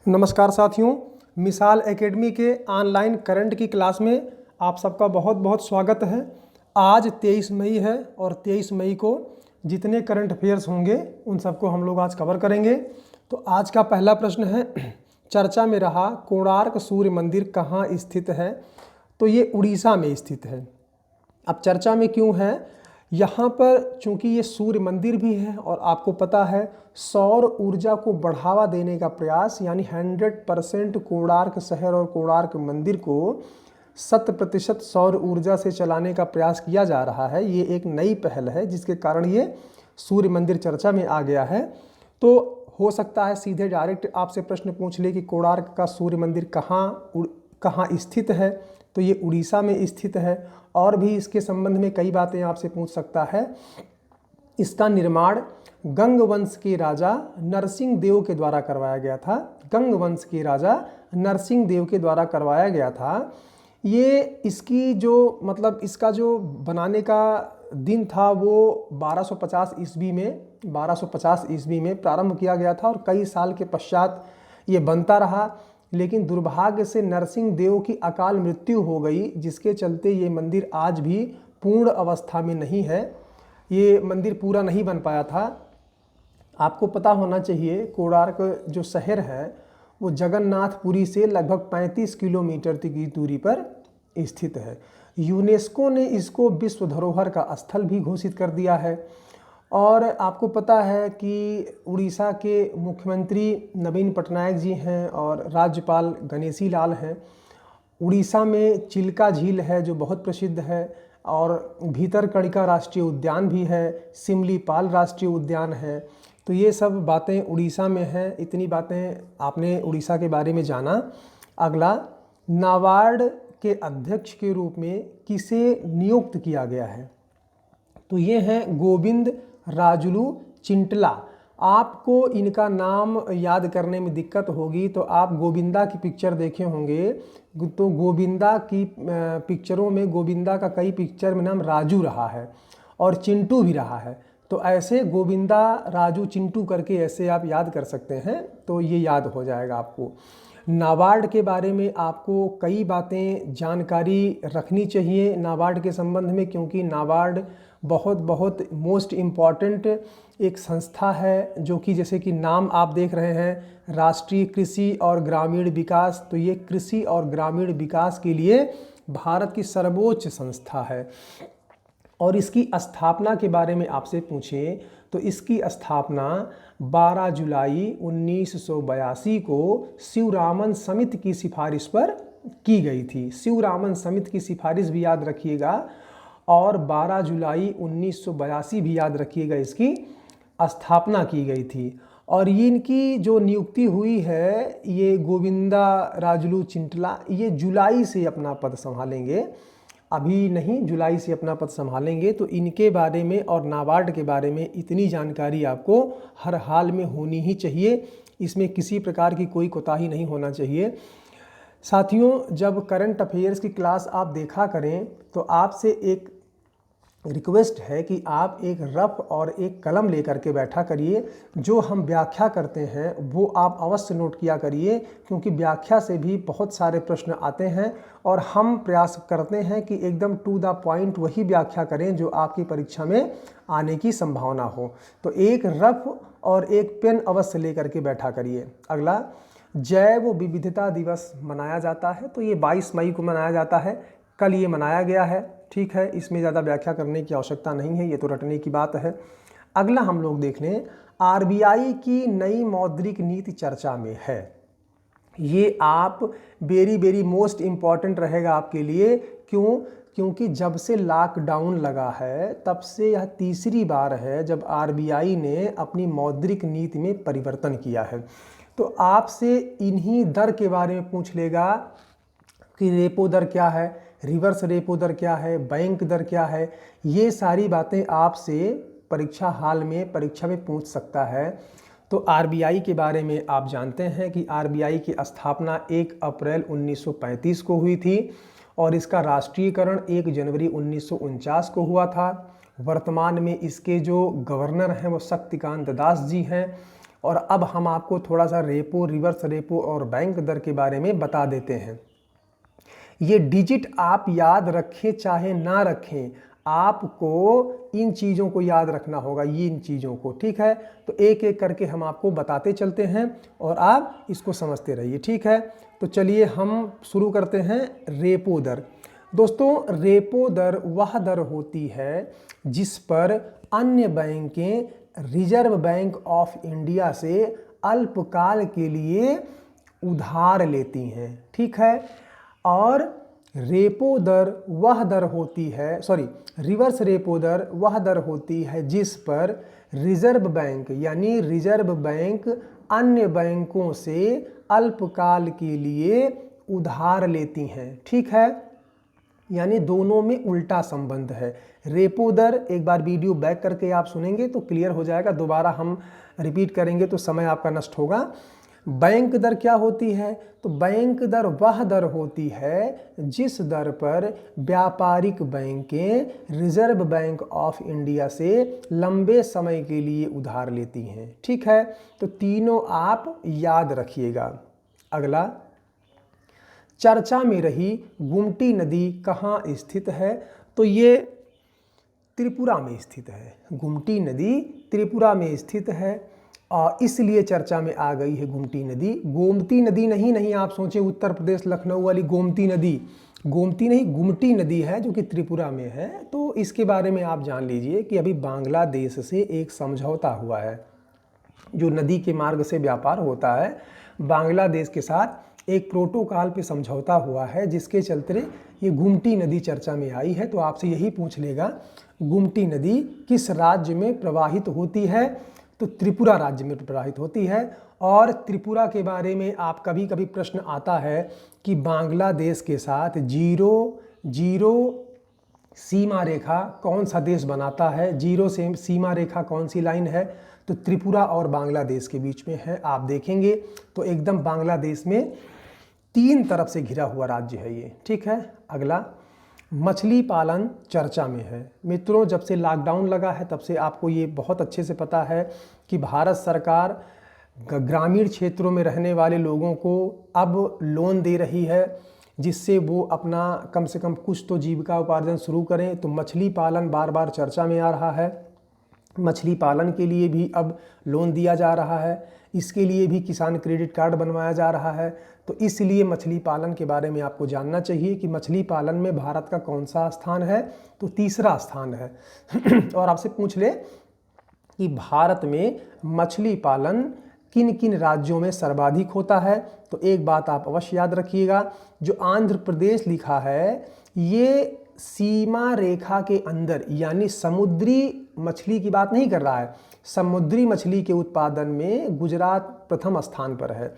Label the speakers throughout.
Speaker 1: नमस्कार साथियों, मिसाल एकेडमी के ऑनलाइन करंट की क्लास में आप सबका बहुत बहुत स्वागत है। आज 23 मई है और 23 मई को जितने करंट अफेयर्स होंगे उन सबको हम लोग आज कवर करेंगे। तो आज का पहला प्रश्न है, चर्चा में रहा कोणार्क सूर्य मंदिर कहाँ स्थित है? तो ये उड़ीसा में स्थित है। अब चर्चा में क्यों है? यहाँ पर चूंकि ये सूर्य मंदिर भी है और आपको पता है सौर ऊर्जा को बढ़ावा देने का प्रयास, यानी 100% कोणार्क शहर और कोणार्क मंदिर को 100% सौर ऊर्जा से चलाने का प्रयास किया जा रहा है। ये एक नई पहल है जिसके कारण ये सूर्य मंदिर चर्चा में आ गया है। तो हो सकता है सीधे डायरेक्ट आपसे प्रश्न पूछ ले कि कोणार्क का सूर्य मंदिर कहाँ स्थित है? तो ये उड़ीसा में स्थित है। और भी इसके संबंध में कई बातें आपसे पूछ सकता है। इसका निर्माण गंग वंश के राजा नरसिंह देव के द्वारा करवाया गया था। गंग वंश के राजा नरसिंह देव के द्वारा करवाया गया था। ये इसका जो बनाने का दिन था वो 1250 ईस्वी में प्रारंभ किया गया था और कई साल के पश्चात ये बनता रहा। लेकिन दुर्भाग्य से नरसिंह देव की अकाल मृत्यु हो गई, जिसके चलते ये मंदिर आज भी पूर्ण अवस्था में नहीं है। ये मंदिर पूरा नहीं बन पाया था। आपको पता होना चाहिए कोणार्क जो शहर है वो जगन्नाथपुरी से लगभग 35 किलोमीटर की दूरी पर स्थित है। यूनेस्को ने इसको विश्व धरोहर का स्थल भी घोषित कर दिया है। और आपको पता है कि उड़ीसा के मुख्यमंत्री नवीन पटनायक जी हैं और राज्यपाल गणेशी लाल हैं। उड़ीसा में चिल्का झील है जो बहुत प्रसिद्ध है, और भीतरकनिका राष्ट्रीय उद्यान भी है, सिमलीपाल राष्ट्रीय उद्यान है। तो ये सब बातें उड़ीसा में हैं। इतनी बातें आपने उड़ीसा के बारे में जाना। अगला, नाबार्ड के अध्यक्ष के रूप में किसे नियुक्त किया गया है? तो ये हैं गोविंद राजुलू चिंटला। आपको इनका नाम याद करने में दिक्कत होगी तो आप गोविंदा की पिक्चर देखे होंगे, तो गोविंदा की पिक्चरों में गोविंदा का कई पिक्चर में नाम राजू रहा है और चिंटू भी रहा है। तो ऐसे गोविंदा राजू चिंटू करके ऐसे आप याद कर सकते हैं, तो ये याद हो जाएगा आपको। नाबार्ड के बारे में आपको कई बातें जानकारी रखनी चाहिए नाबार्ड के संबंध में, क्योंकि नाबार्ड बहुत मोस्ट इम्पॉर्टेंट एक संस्था है, जो कि जैसे कि नाम आप देख रहे हैं राष्ट्रीय कृषि और ग्रामीण विकास। तो ये कृषि और ग्रामीण विकास के लिए भारत की सर्वोच्च संस्था है। और इसकी स्थापना के बारे में आपसे पूछें तो इसकी स्थापना 12 जुलाई 1982 को शिवरामन समिति की सिफारिश पर की गई थी। शिवरामन समिति की सिफारिश भी याद रखिएगा, और 12 जुलाई 1982 भी याद रखिएगा, इसकी स्थापना की गई थी। और ये इनकी जो नियुक्ति हुई है, ये गोविंदा राजुलू चिंटला, ये जुलाई से अपना पद संभालेंगे, अभी नहीं, जुलाई से अपना पद संभालेंगे। तो इनके बारे में और नाबार्ड के बारे में इतनी जानकारी आपको हर हाल में होनी ही चाहिए। इसमें किसी प्रकार की कोई कोताही नहीं होना चाहिए। साथियों, जब करंट अफेयर्स की क्लास आप देखा करें तो आपसे एक रिक्वेस्ट है कि आप एक रफ और एक कलम लेकर के बैठा करिए। जो हम व्याख्या करते हैं वो आप अवश्य नोट किया करिए, क्योंकि व्याख्या से भी बहुत सारे प्रश्न आते हैं और हम प्रयास करते हैं कि एकदम टू द पॉइंट वही व्याख्या करें जो आपकी परीक्षा में आने की संभावना हो। तो एक रफ और एक पेन अवश्य लेकर के बैठा करिए। अगला, जैव विविधता दिवस मनाया जाता है, तो ये 22 मई को मनाया जाता है। कल ये मनाया गया है, ठीक है, इसमें ज़्यादा व्याख्या करने की आवश्यकता नहीं है, ये तो रटने की बात है। अगला हम लोग देख लें, आरबीआई की नई मौद्रिक नीति चर्चा में है। ये आप वेरी मोस्ट इम्पॉर्टेंट रहेगा आपके लिए। क्यों? क्योंकि जब से लॉकडाउन लगा है तब से यह तीसरी बार है जब आरबीआई ने अपनी मौद्रिक नीति में परिवर्तन किया है। तो आपसे इन्हीं दर के बारे में पूछ लेगा कि रेपो दर क्या है, रिवर्स रेपो दर क्या है, बैंक दर क्या है। ये सारी बातें आपसे परीक्षा हाल में परीक्षा में पूछ सकता है। तो आरबीआई के बारे में आप जानते हैं कि आरबीआई की स्थापना 1 अप्रैल 1935 को हुई थी और इसका राष्ट्रीयकरण 1 जनवरी 1949 को हुआ था। वर्तमान में इसके जो गवर्नर हैं वो शक्तिकांत दास जी हैं। और अब हम आपको थोड़ा सा रेपो, रिवर्स रेपो और बैंक दर के बारे में बता देते हैं। ये डिजिट आप याद रखें चाहे ना रखें, आपको इन चीज़ों को याद रखना होगा, ये इन चीज़ों को, ठीक है। तो एक एक करके हम आपको बताते चलते हैं और आप इसको समझते रहिए, ठीक है। तो चलिए हम शुरू करते हैं। रेपो दर। दोस्तों, रेपो दर वह दर होती है जिस पर अन्य बैंकें रिजर्व बैंक ऑफ इंडिया से अल्पकाल के लिए उधार लेती हैं, ठीक है। और रेपो दर वह दर होती है, रिवर्स रेपो दर वह दर होती है जिस पर रिजर्व बैंक यानी रिजर्व बैंक अन्य बैंकों से अल्पकाल के लिए उधार लेती हैं, ठीक है। यानी दोनों में उल्टा संबंध है। रेपो दर एक बार वीडियो बैक करके आप सुनेंगे तो क्लियर हो जाएगा, दोबारा हम रिपीट करेंगे तो समय आपका नष्ट होगा। बैंक दर क्या होती है? तो बैंक दर वह दर होती है जिस दर पर व्यापारिक बैंकें रिजर्व बैंक ऑफ इंडिया से लंबे समय के लिए उधार लेती हैं, ठीक है। तो तीनों आप याद रखिएगा। अगला, चर्चा में रही गुमटी नदी कहाँ स्थित है? तो ये त्रिपुरा में स्थित है। गुमटी नदी त्रिपुरा में स्थित है और इसलिए चर्चा में आ गई है गुमटी नदी। गोमती नदी नहीं आप सोचें उत्तर प्रदेश लखनऊ वाली गोमती नदी, गोमती नहीं, गुमटी नदी है जो कि त्रिपुरा में है। तो इसके बारे में आप जान लीजिए कि अभी बांग्लादेश से एक समझौता हुआ है। जो नदी के मार्ग से व्यापार होता है, बांग्लादेश के साथ एक प्रोटोकॉल पे समझौता हुआ है, जिसके चलते ये गुमटी नदी चर्चा में आई है। तो आपसे यही पूछ लेगा, गुमटी नदी किस राज्य में प्रवाहित होती है? तो त्रिपुरा राज्य में प्रवाहित होती है। और त्रिपुरा के बारे में आप कभी कभी प्रश्न आता है कि बांग्लादेश के साथ जीरो सीमा रेखा कौन सा देश बनाता है? जीरो से सीमा रेखा कौन सी लाइन है? तो त्रिपुरा और बांग्लादेश के बीच में है। आप देखेंगे तो एकदम बांग्लादेश में 3 तरफ से घिरा हुआ राज्य है ये, ठीक है। अगला, मछली पालन चर्चा में है। मित्रों, जब से लॉकडाउन लगा है तब से आपको ये बहुत अच्छे से पता है कि भारत सरकार ग्रामीण क्षेत्रों में रहने वाले लोगों को अब लोन दे रही है, जिससे वो अपना कम से कम कुछ तो जीविका उपार्जन शुरू करें। तो मछली पालन बार बार चर्चा में आ रहा है। मछली पालन के लिए भी अब लोन दिया जा रहा है, इसके लिए भी किसान क्रेडिट कार्ड बनवाया जा रहा है। तो इसलिए मछली पालन के बारे में आपको जानना चाहिए कि मछली पालन में भारत का कौन सा स्थान है? तो तीसरा स्थान है। और आपसे पूछ ले कि भारत में मछली पालन किन किन राज्यों में सर्वाधिक होता है? तो एक बात आप अवश्य याद रखिएगा, जो आंध्र प्रदेश लिखा है ये सीमा रेखा के अंदर, यानी समुद्री मछली की बात नहीं कर रहा है, समुद्री मछली के उत्पादन में गुजरात प्रथम स्थान पर है।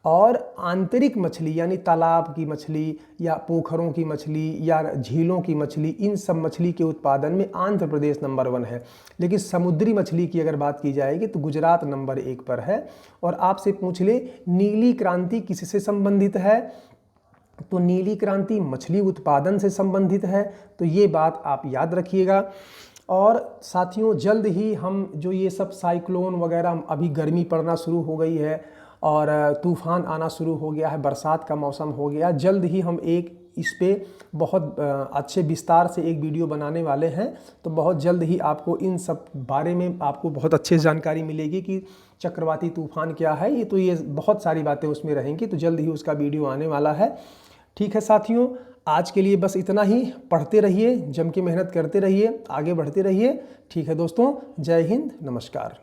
Speaker 1: और आंतरिक मछली यानी तालाब की मछली या पोखरों की मछली या झीलों की मछली, इन सब मछली के उत्पादन में आंध्र प्रदेश नंबर 1 है। लेकिन समुद्री मछली की अगर बात की जाएगी तो गुजरात नंबर 1 पर है। और आपसे पूछ ले, नीली क्रांति किससे संबंधित है? तो नीली क्रांति मछली उत्पादन से संबंधित है। तो ये बात आप याद रखिएगा। और साथियों, जल्द ही हम जो ये सब साइक्लोन वगैरह, अभी गर्मी पड़ना शुरू हो गई है और तूफ़ान आना शुरू हो गया है, बरसात का मौसम हो गया, जल्द ही हम एक इस पे बहुत अच्छे विस्तार से एक वीडियो बनाने वाले हैं। तो बहुत जल्द ही आपको इन सब बारे में आपको बहुत अच्छे जानकारी मिलेगी कि चक्रवाती तूफ़ान क्या है। ये बहुत सारी बातें उसमें रहेंगी। तो जल्द ही उसका वीडियो आने वाला है, ठीक है साथियों। आज के लिए बस इतना ही। पढ़ते रहिए, जम के मेहनत करते रहिए, आगे बढ़ते रहिए, ठीक है दोस्तों। जय हिंद, नमस्कार।